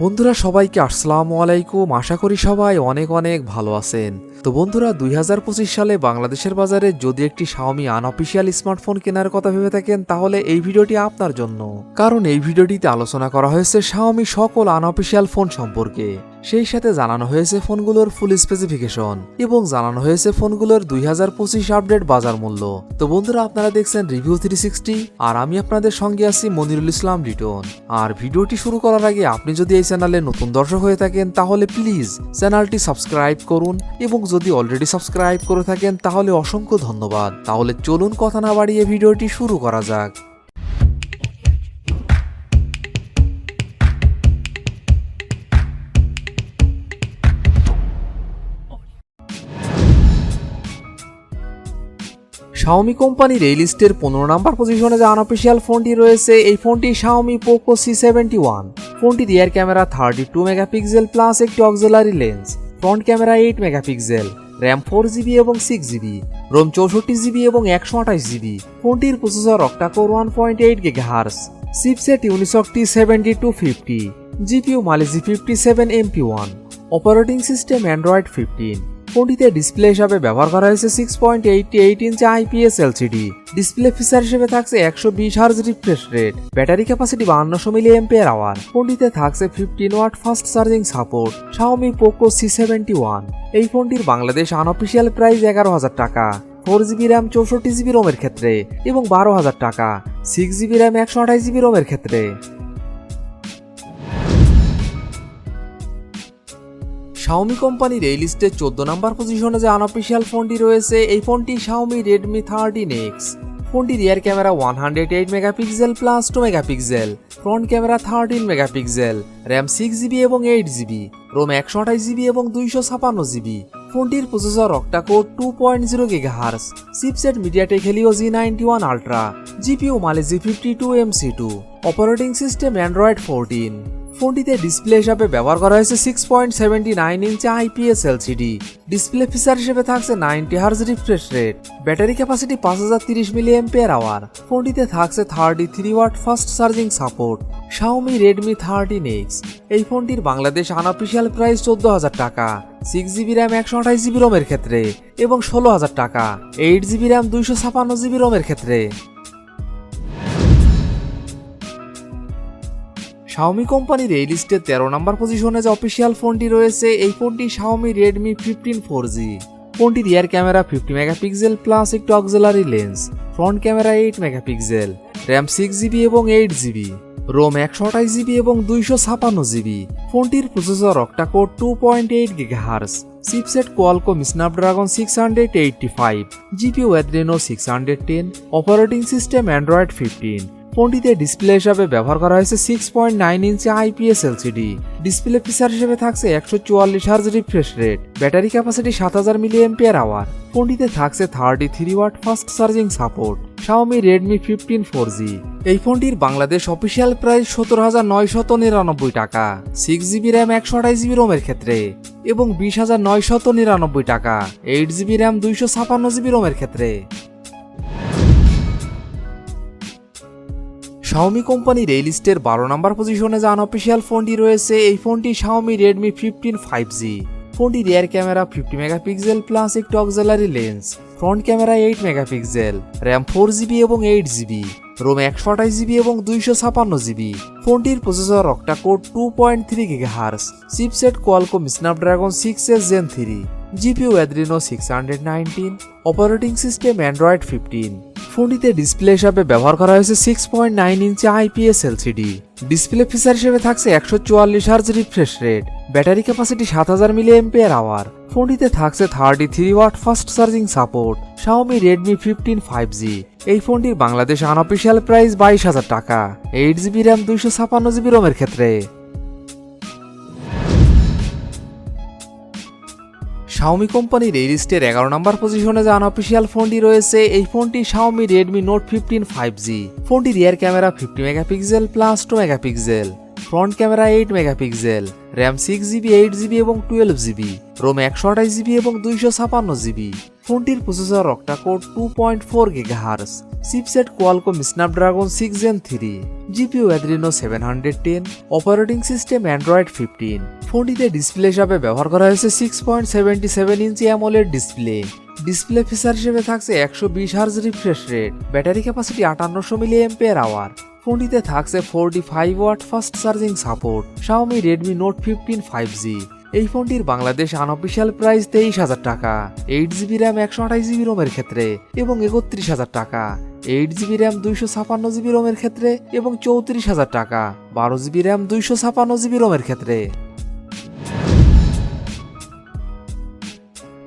বন্ধুরা সবাইকে আসসালামু আলাইকুম। আশা করি সবাই অনেক অনেক ভালো আছেন। তো বন্ধুরা 2025 সালে বাংলাদেশের বাজারে যদি একটি Xiaomi আনঅফিশিয়াল স্মার্টফোন কেনার কথা ভেবে থাকেন তাহলে এই ভিডিওটি আপনার জন্য। কারণ এই ভিডিওটিতে আলোচনা করা হয়েছে Xiaomi সকল আনঅফিশিয়াল ফোন সম্পর্কে, সেই সাথে জানানো হয়েছে ফোনগুলোর ফুল স্পেসিফিকেশন এবং জানানো হয়েছে ফোনগুলোর 2025 আপডেট বাজার মূল্য। তো বন্ধুরা আপনারা দেখছেন রিভিউ 360 আর আমি আপনাদের সঙ্গে আছি মনিরুল ইসলাম রিটন। আর ভিডিওটি শুরু করার আগে আপনি যদি এই চ্যানেলে নতুন দর্শক হয়ে থাকেন তাহলে প্লিজ চ্যানেলটি সাবস্ক্রাইব করুন এবং যদি অলরেডি সাবস্ক্রাইব করে থাকেন তাহলে অসংখ্য ধন্যবাদ। তাহলে চলুন কথা না বাড়িয়ে ভিডিওটি শুরু করা যাক। Xiaomi কোম্পানির এই লিস্টের 15 নম্বর পজিশনে যে আনঅফিশিয়াল ফোনটি রয়েছে এই ফোনটি Xiaomi Poco C71। ফোনটি রিয়ার ক্যামেরা 32 মেগাপিক্সেল প্লাস একটি auxiliary lens, front camera 8 megapixel, RAM 4GB এবং 6GB, রোম 64GB এবং 128GB। ফোনটির processor octa core 1.8 GHz, chipset Unofficial T7250, GPU Mali G57 MP1, operating system Android 15। ফোনটিতে display হিসাবে ব্যবহার করা হয়েছে 6.88 ইঞ্চি IPS LCD। ডিসপ্লে ফিচার হিসেবে থাকছে 120 hertz refresh rate, battery capacity 5200 mAh। ফোনটিতে থাকছে 15 watt fast charging support. Xiaomi Poco C71 এই ফোনটির বাংলাদেশ আনঅফিশিয়াল প্রাইস 11,000 টাকা। 4GB র্যাম 64GB রোমের ক্ষেত্রে এবং 12,000 টাকা 6GB র্যাম 128GB রোমের ক্ষেত্রে। Xiaomi কোম্পানির এই লিস্টে 14 নম্বর পজিশনে যে আনঅফিশিয়াল ফোনটি রয়েছে এই ফোনটি Xiaomi Redmi 13X। ফোনটি rear camera 108 megapixel plus 2 megapixel, front camera 13 megapixel, RAM 6GB এবং 8GB, রোম 128GB এবং 256GB। ফোনটির processor octa core 2.0 GHz, chipset MediaTek Helio G91 Ultra, GPU Mali G52 MC2, operating system Android 14। ফোনটিতে display হিসাবে ব্যবহার করা হয়েছে 6.79 inch IPS LCD। ডিসপ্লে feature হিসেবে থাকছে 90 hertz refresh rate, battery capacity 5030 mAh। ফোনটিতে থাকছে 33 watt fast charging support. Xiaomi Redmi 13X এই ফোনটির বাংলাদেশ আনঅফিশিয়াল প্রাইস 14,000 টাকা। 6GB র্যাম 128GB রোমের ক্ষেত্রে এবং 16,000 টাকা 8GB র্যাম 256GB রোমের ক্ষেত্রে। Xiaomi কোম্পানির এই লিস্টে 13 নম্বর পজিশনে যে অফিশিয়াল ফোনটি রয়েছে এই ফোনটি Xiaomi Redmi 15 4G। ফোনটি রিয়ার ক্যামেরা 50 মেগাপিক্সেল প্লাস একটি auxiliary lens, front camera 8 megapixel, RAM 6GB এবং 8GB, রোম 128GB এবং 256GB। ফোনটির processor octa core 2.8 GHz, chipset Qualcomm Snapdragon 685, GPU Adreno 610, operating system Android 15। ফোনটিতে ডিসপ্লে হিসাবে ব্যবহার করা হয়েছে 6.9 ইঞ্চি IPS LCD। ডিসপ্লে ফিচার হিসেবে থাকছে 144 hertz refresh rate, battery capacity 7000 mAh। ফোনটিতে থাকছে 33 watt fast charging support. Xiaomi Redmi 15 4G এই ফোনটির বাংলাদেশ অফিশিয়াল প্রাইস 17,999 টাকা। 6GB র্যাম 128GB রোমের ক্ষেত্রে এবং 20,999 টাকা 8GB র্যাম 256GB রোমের ক্ষেত্রে। Xiaomi কোম্পানির এই লিস্টের 12 নম্বর পজিশনে যে আনঅফিশিয়াল ফোনটি রয়েছে এই ফোনটি Xiaomi Redmi 15 5G। ফোনটি রিয়ার ক্যামেরা 50 মেগাপিক্সেল প্লাস একটি auxiliary lens, front camera 8 megapixel, RAM 4GB এবং 8GB, রোম 128GB এবং 256GB। ফোনটির processor octa core 2.3 GHz, chipset Qualcomm Snapdragon 6S Gen 3, GPU Adreno 619, operating system Android 15। ফোনটিতে display হিসাবে ব্যবহার করা হয়েছে 6.9 ইঞ্চি IPS LCD। ডিসপ্লে ফিচার হিসেবে থাকছে 144 hertz refresh rate, battery capacity 7000 mAh। ফোনটিতে থাকছে 33 watt fast charging support. Xiaomi Redmi 15 5G এই ফোনটির বাংলাদেশ আনঅফিশিয়াল প্রাইস 22,000 টাকা। 8GB র্যাম 256GB রোমের ক্ষেত্রে। Xiaomi কোম্পানির এই লিস্টের 11 নম্বর পজিশনে যে আনঅফিশিয়াল ফোনটি রয়েছে এই ফোনটি Xiaomi Redmi Note 15 5G। ফোনটি rear camera 50 megapixel plus 2 megapixel, front camera 8 megapixel, RAM 6GB 8GB এবং 12GB, রোম 128GB এবং 256GB। ফোনটির processor octa core 2.4 GHz, chipset Qualcomm Snapdragon 6 Gen 3, GPU Adreno 710, operating system Android 15। ফোনটিতে display হিসাবে ব্যবহার করা হয়েছে 6.77 inch AMOLED display. Display feature হিসেবে থাকছে 120 Hz refresh rate, battery capacity 5800 mAh। ফোনটিতে থাকছে 45 watt fast charging support. Xiaomi Redmi Note 15 5G। এই ফোনটির বাংলাদেশ আনঅফিশিয়াল প্রাইস 23,000 টাকা, 8GB র্যাম 128GB রোমের ক্ষেত্রে এবং 31,000 টাকা, 8GB র্যাম 256GB রোমের ক্ষেত্রে এবং 34,000 টাকা, 12GB র্যাম 256GB রোমের ক্ষেত্রে।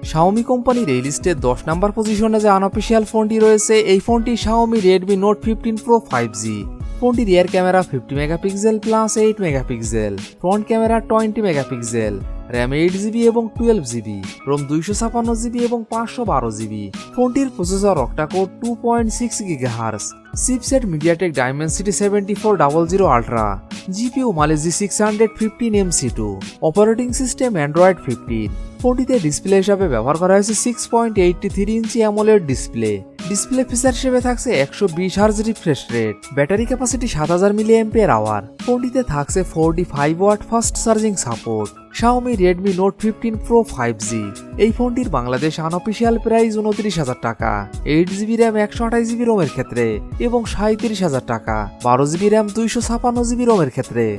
Xiaomi কোম্পানির এই লিস্টে 10 নম্বর পজিশনে যে আনঅফিশিয়াল ফোনটি রয়েছে, এই ফোনটি Xiaomi Redmi Note 15 Pro 5G। ফোনটির rear camera 50 megapixel plus 8 megapixel, front camera 20 megapixel, RAM 8GB এবং 12GB, রোম 256GB এবং 512GB। ফোনটির processor octa-core 2.6 GHz, chipset MediaTek Dimensity 7400 Ultra, GPU মালে G615 MC2, operating system Android 15। ফোনটিতে display হিসাবে ব্যবহার করা হয়েছে 6.83 inch AMOLED display. Display feature হিসেবে থাকছে 120 Hz refresh rate, battery capacity 7000 mAh। ফোনটিতে থাকছে 45 watt fast charging support. Xiaomi Redmi Note 15 Pro 5G। এই ফোনটির বাংলাদেশ আনঅফিশিয়াল প্রাইস 29,000 টাকা, 8GB র্যাম 128GB রোমের ক্ষেত্রে এবং 37,000 টাকা, 12GB র্যাম 256GB রোমের ক্ষেত্রে।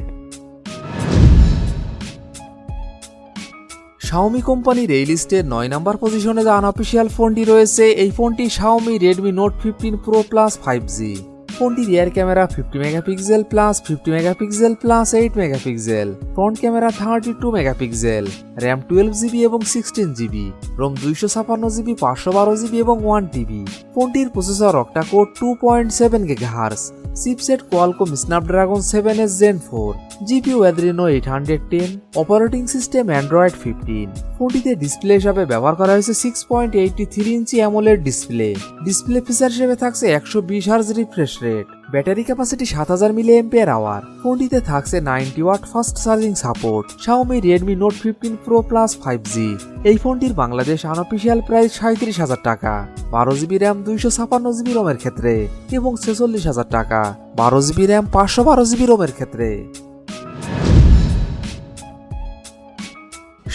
Xiaomi কোম্পানির এই লিস্টের 9 নম্বর পজিশনে যে আনঅফিশিয়াল ফোনটি রয়েছে, এই ফোনটি Xiaomi Redmi Note 15 Pro Plus 5G। ফোনটির rear camera 50 megapixel plus 50 megapixel plus 8 megapixel, front camera 32 megapixel, RAM 12GB এবং 16GB, রোম 256GB, 512GB এবং 1TB। ফোনটির processor octa core 2.7 GHz, chipset Qualcomm Snapdragon 7S Gen 4, GPU Adreno 810, operating system Android 15। ফোনটিতে display হিসাবে ব্যবহার করা হয়েছে 6.83 inch AMOLED display. Display feature হিসেবে থাকছে 120 Hz refresh rate, battery capacity 7000 mAh। ফোনটিতে থাকছে 90 watt fast charging support. Xiaomi Redmi Note 15 Pro Plus 5G। এই ফোনটির বাংলাদেশ আনঅফিশিয়াল প্রাইস 37,000 টাকা, 12GB র্যাম 256GB রোমের ক্ষেত্রে এবং 46,000 টাকা, 12GB র্যাম 512GB রোমের ক্ষেত্রে।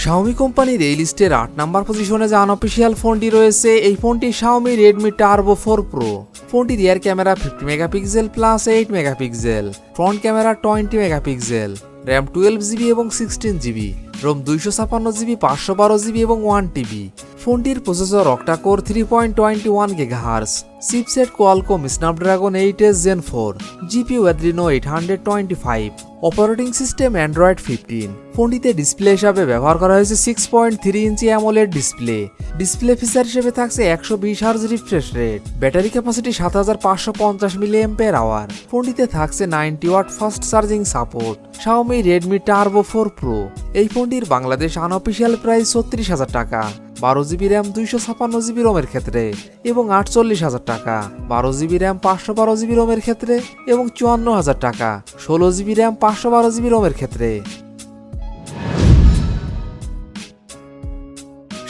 Xiaomi কোম্পানির এই লিস্টের 8 নম্বর পজিশনে যে আনঅফিশিয়াল ফোনটি রয়েছে, এই ফোনটি Xiaomi Redmi Turbo 4 Pro। ফোনটির rear camera 50 megapixel plus 8 megapixel, front camera 20 megapixel, RAM 12GB এবং 16GB, রোম 256GB, 512GB এবং 1TB। ফোনটির processor octa core 3.21 GHz, chipset Qualcomm Snapdragon 8S Gen 4, GPU Adreno 825, operating system Android 15। ফোনটিতে display হিসাবে ব্যবহার করা হয়েছে 6.3 inch AMOLED display. Display feature হিসেবে থাকছে 120 Hz refresh rate, battery capacity 7550 mAh। ফোনটিতে থাকছে 90 watt fast charging support. Xiaomi Redmi Turbo 4 Pro। এই ফোনটির বাংলাদেশ আনঅফিশিয়াল প্রাইস 36,000 টাকা, 12GB র্যাম 256GB রোমের ক্ষেত্রে এবং 48,000 টাকা, 12GB র্যাম 512GB রোমের ক্ষেত্রে এবং 54,000 টাকা, 16GB র্যাম 512GB রোমের ক্ষেত্রে।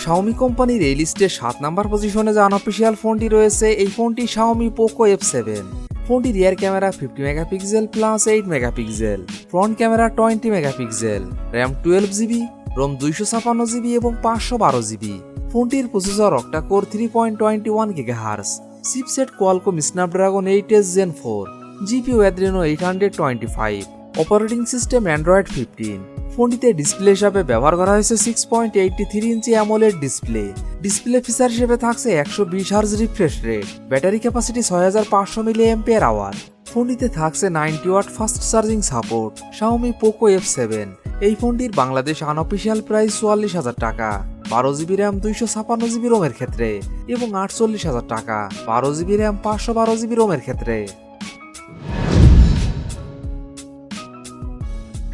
Xiaomi কোম্পানির এই লিস্টে 7 নম্বর পজিশনে যে আনঅফিশিয়াল ফোনটি রয়েছে, এই ফোনটি Xiaomi Poco F7। ফোনটির rear camera 50 megapixel plus 8 megapixel, front camera 20 megapixel, RAM 12GB, ROM 256GB এবং 512GB। ফোনটির processor octa core 3.21 GHz, chipset Qualcomm Snapdragon 8S Gen 4, GPU Adreno 825, operating system Android 15। ফোনটিতে ডিসপ্লে হিসাবে ব্যবহার করা হয়েছে 6.83 inch AMOLED display. Display feature হিসেবে থাকছে 120 Hz refresh rate, battery capacity 6500 mAh। ফোনটিতে থাকছে 90 watt fast charging support. Xiaomi Poco F7। এই ফোনটির বাংলাদেশ আনঅফিশিয়াল প্রাইস 44,000 টাকা, 12GB র্যাম 256GB রোমের ক্ষেত্রে এবং 48,000 টাকা, 12GB র্যাম 512GB রোমের ক্ষেত্রে।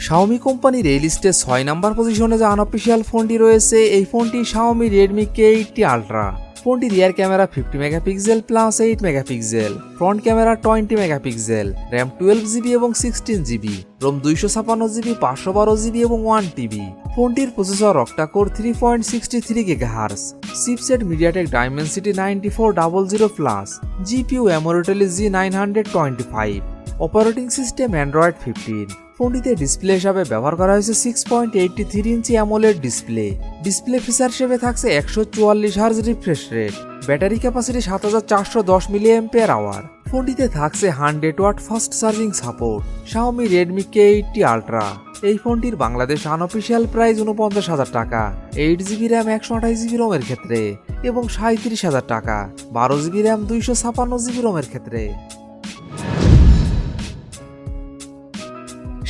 Xiaomi কোম্পানির এই লিস্টে 6 নম্বর পজিশনে যে আনঅফিশিয়াল ফোনটি রয়েছে, এই ফোনটি Xiaomi Redmi K80 Ultra। ফোনটির rear camera 50 megapixel plus 8 megapixel, front camera 20 megapixel, RAM 12GB এবং 16GB, রোম 256GB, 512GB এবং 1TB। ফোনটির processor octa core 3.63 GHz, chipset MediaTek Dimensity 9400+, GPU AMOLED G925, operating system Android 15। ফোনটিতে display হিসাবে ব্যবহার করা হয়েছে 6.83 inch AMOLED display. Display feature হিসেবে থাকছে 144 hertz refresh rate, battery capacity 7410 mAh। ফোনটিতে থাকছে 100 watt fast charging support. Xiaomi Redmi K80 Ultra। এই ফোনটির বাংলাদেশ আনঅফিশিয়াল প্রাইস 49,000 টাকা, 8GB র্যাম 128GB রোমের ক্ষেত্রে এবং 37,000 টাকা, 12GB র্যাম 256GB রোমের ক্ষেত্রে।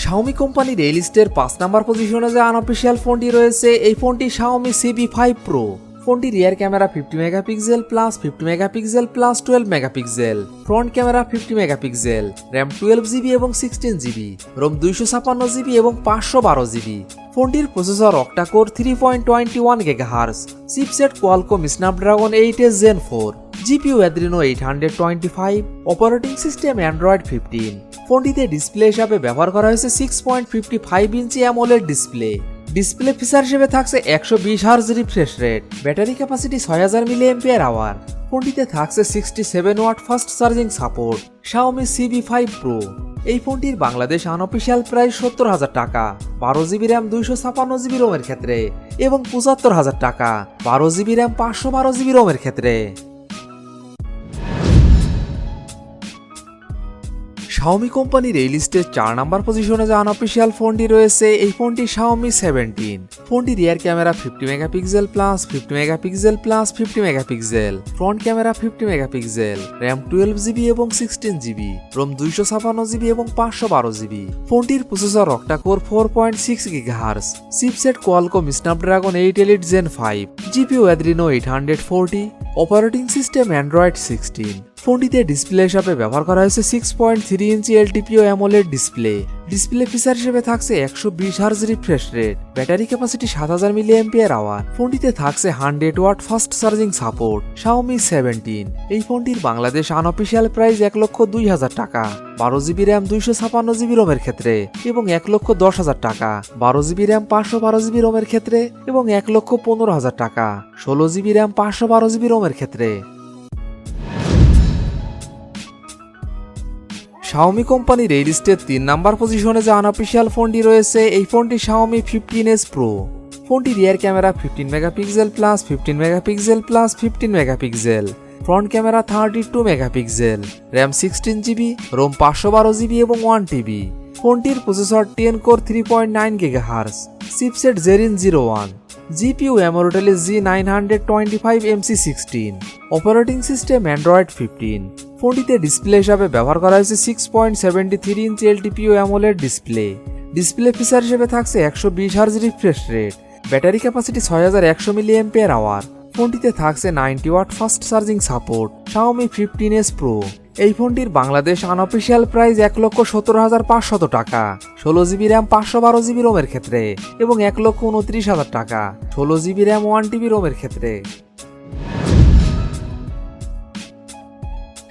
Xiaomi কোম্পানির এই লিস্টের 5 নাম্বার পজিশনে যে আনঅফিশিয়াল ফোনটি রয়েছে, এই ফোনটি Xiaomi Civi 5 Pro। ফোনটির rear camera 50 megapixel plus 50 megapixel plus 12 megapixel, front camera 50 megapixel, RAM 12GB এবং 16GB, রোম 256GB এবং 512GB। ফোনটির processor octa core 3.21 GHz, chipset Qualcomm Snapdragon 8s Gen 4, GPU Adreno 825, operating system Android 15। ফোনটিতে display হিসাবে ব্যবহার করা হয়েছে 6.55 inch AMOLED display. Display feature হিসেবে থাকছে 120 hertz refresh rate, battery capacity 6000 mAh। ফোনটিতে থাকছে 67 watt fast charging support. Xiaomi Civi 5 Pro। এই ফোনটির বাংলাদেশ আনঅফিশিয়াল প্রাইস 70,000 টাকা, 12GB র্যাম 256GB রোমের ক্ষেত্রে এবং 75,000 টাকা, 12GB র্যাম 512GB রোমের ক্ষেত্রে। Xiaomi কোম্পানির এই লিস্টে 4 নাম্বার পজিশনে যে আনঅফিশিয়াল ফোনটি রয়েছে, এই ফোনটি Xiaomi 17। ফোনটির rear camera 50 megapixel plus 50 megapixel plus 50 megapixel, front camera 50 megapixel, RAM 12GB এবং 16GB, রোম 256GB এবং 512GB। ফোনটির processor octa core 4.6 GHz, chipset Qualcomm Snapdragon 8 Elite Gen 5, GPU Adreno 840, operating system Android 16। ফোনটিতে display হিসাবে ব্যবহার করা হয়েছে 6.3 inch LTPO AMOLED display. Display feature হিসেবে থাকছে 120 hertz refresh rate, battery capacity 7000 mAh। ফোনটিতে থাকছে 100 watt fast charging support. Xiaomi 17। এই ফোনটির বাংলাদেশ আনঅফিশিয়াল প্রাইস 1,02,000 টাকা, 12GB র্যাম 256GB রোমের ক্ষেত্রে এবং 1,10,000 টাকা, 12GB র্যাম 512GB রোমের ক্ষেত্রে এবং 1,15,000 টাকা, 16GB র্যাম 512GB রোমের ক্ষেত্রে। Xiaomi কোম্পানির এই লিস্টের 3 নাম্বার পজিশনে যে আনঅফিশিয়াল ফোনটি রয়েছে, এই ফোনটি Xiaomi 15s Pro। ফোনটি rear camera 15 megapixel plus 15 megapixel plus 15 megapixel, front camera 32 megapixel, RAM 16GB, ROM 512GB এবং 1TB। ফোনটির processor 10 core 3.9 GHz, chipset Zerin 01, GPU AMOLED G925 MC16, operating system Android 15। ফোনটিতে display হিসাবে ব্যবহার করা হয়েছে 6.73 inch LTPO AMOLED display. Display feature হিসেবে থাকছে 120 hertz refresh rate, battery capacity 6100 mAh। ফোনটিতে থাকছে 90 watt fast charging support. Xiaomi 15s Pro। এই ফোনটির বাংলাদেশ আনঅফিশিয়াল প্রাইস 1,17,500 টাকা, 16GB র্যাম 512GB রোমের ক্ষেত্রে এবং 1,29,000 টাকা, 16GB র্যাম 1TB রোমের ক্ষেত্রে।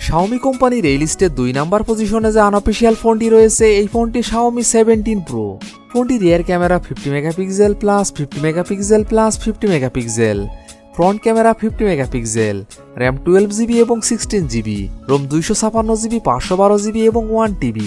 Xiaomi কোম্পানির এই লিস্টের 2 নাম্বার পজিশনে যে আনঅফিশিয়াল ফোনটি রয়েছে, এই ফোনটি Xiaomi 17 Pro। ফোনটি rear camera 50 megapixel plus 50 megapixel plus 50 megapixel, front camera 50 megapixel, RAM 12GB এবং 16GB, রোম 256GB, 512GB এবং 1TB।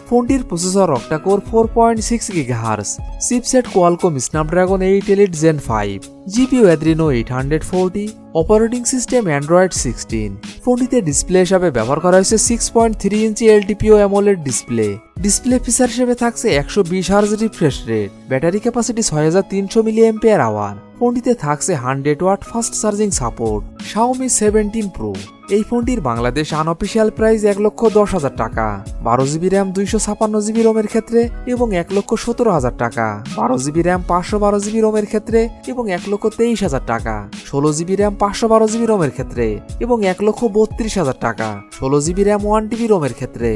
ফোনটির processor octa core 4.6 GHz, chipset Qualcomm Snapdragon 8 Elite Gen 5, GPU Adreno 840, operating system Android 16। ফোনটিতে display হিসাবে ব্যবহার করা হয়েছে 6.3 inch LTPO AMOLED display. Display feature হিসেবে থাকছে 120 hertz refresh rate, battery capacity 6300 mAh। ফোনটিতে থাকছে 100 watt fast charging support. Xiaomi 17 Pro। এই ফোনটির বাংলাদেশ আনঅফিশিয়াল প্রাইস 1,10,000 টাকা, 12GB র্যাম 256GB রোমের ক্ষেত্রে এবং 1,17,000 টাকা, 12GB র্যাম 512GB রোমের ক্ষেত্রে এবং 1,23,000 টাকা, 16GB র্যাম 512GB রোমের ক্ষেত্রে এবং 1,32,000 টাকা, 16GB র্যাম 1TB রোমের ক্ষেত্রে।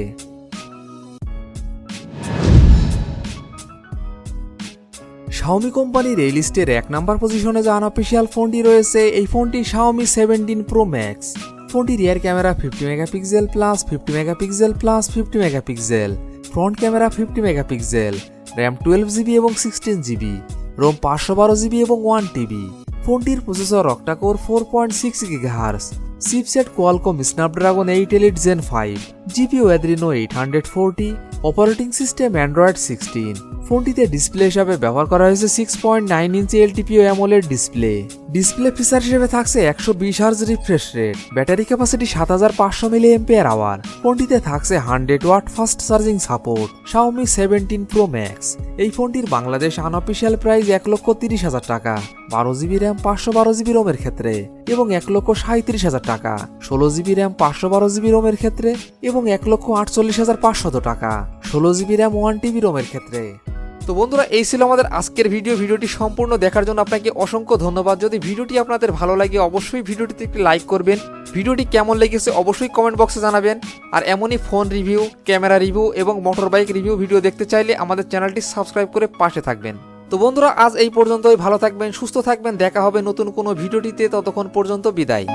Xiaomi কোম্পানির এই লিস্টের 1 নাম্বার পজিশনে যে আনঅফিশিয়াল ফোনটি রয়েছে এই ফোনটি Xiaomi 17 Pro Max। ফোনটির rear camera 50 megapixel plus 50 megapixel plus 50 megapixel, front camera 50 megapixel, RAM 12GB এবং 16GB, রোম 512GB এবং 1TB। ফোনটির processor octa core 4.6 GHz, chipset Qualcomm Snapdragon 8 Elite Gen 5, GPU Adreno 840, operating system Android 16। ফোনটিতে display হিসাবে ব্যবহার করা হয়েছে 6.9 inch LTPO AMOLED display feature হিসেবে থাকছে 120 Hz refresh rate, battery capacity 7500 mAh। ফোনটিতে থাকছে 100 watt fast charging support. Xiaomi 17 Pro Max এই ফোনটির বাংলাদেশ আনঅফিশিয়াল প্রাইস 1,30,000 টাকা 12GB র্যাম 512GB রোমের ক্ষেত্রে এবং 1,37,000 টাকা 16GB র্যাম 512GB রোমের ক্ষেত্রে এবং 1,48,500 টাকা 16GB র্যাম 1TB রোমের ক্ষেত্রে। তো বন্ধুরা, এই ছিল আমাদের আজকের ভিডিওটি সম্পূর্ণ দেখার জন্য আপনাকে অসংখ্য ধন্যবাদ। যদি ভিডিওটি আপনাদের ভালো লাগে অবশ্যই ভিডিওটিতে একটি লাইক করবেন। ভিডিওটি কেমন লেগেছে অবশ্যই কমেন্ট বক্সে জানাবেন। আর এমনই ফোন রিভিউ, ক্যামেরা রিভিউ এবং মোটর বাইক রিভিউ ভিডিও দেখতে চাইলে আমাদের চ্যানেলটি সাবস্ক্রাইব করে পাশে থাকবেন। তো বন্ধুরা, আজ এই পর্যন্তই। ভালো থাকবেন, সুস্থ থাকবেন, দেখা হবে নতুন কোনো ভিডিওটিতে। ততক্ষণ পর্যন্ত বিদায়।